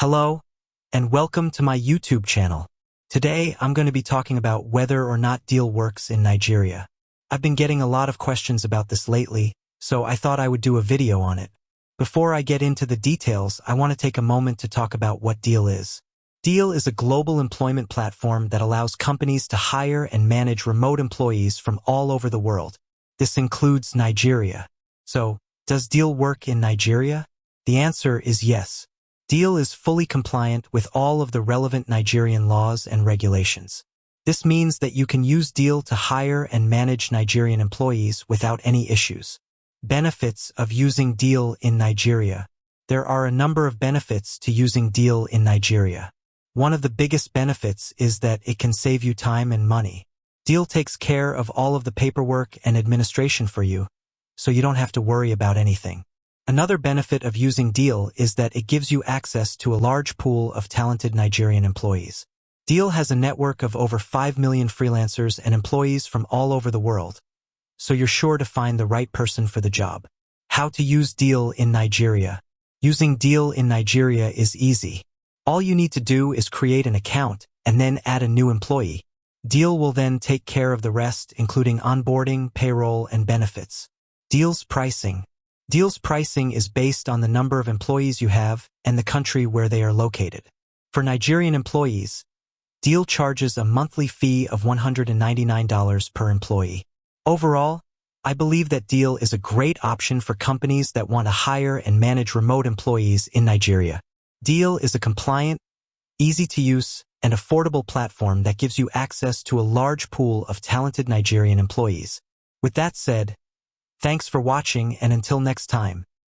Hello, and welcome to my YouTube channel. Today, I'm going to be talking about whether or not Deel works in Nigeria. I've been getting a lot of questions about this lately, so I thought I would do a video on it. Before I get into the details, I want to take a moment to talk about what Deel is. Deel is a global employment platform that allows companies to hire and manage remote employees from all over the world. This includes Nigeria. So, does Deel work in Nigeria? The answer is yes. Deel is fully compliant with all of the relevant Nigerian laws and regulations. This means that you can use Deel to hire and manage Nigerian employees without any issues. Benefits of using Deel in Nigeria. There are a number of benefits to using Deel in Nigeria. One of the biggest benefits is that it can save you time and money. Deel takes care of all of the paperwork and administration for you, so you don't have to worry about anything. Another benefit of using Deel is that it gives you access to a large pool of talented Nigerian employees. Deel has a network of over 5 million freelancers and employees from all over the world, so you're sure to find the right person for the job. How to use Deel in Nigeria. Using Deel in Nigeria is easy. All you need to do is create an account and then add a new employee. Deel will then take care of the rest, including onboarding, payroll, and benefits. Deel's pricing. Deel's pricing is based on the number of employees you have and the country where they are located. For Nigerian employees, Deel charges a monthly fee of $199 per employee. Overall, I believe that Deel is a great option for companies that want to hire and manage remote employees in Nigeria. Deel is a compliant, easy-to-use, and affordable platform that gives you access to a large pool of talented Nigerian employees. With that said, thanks for watching, and until next time.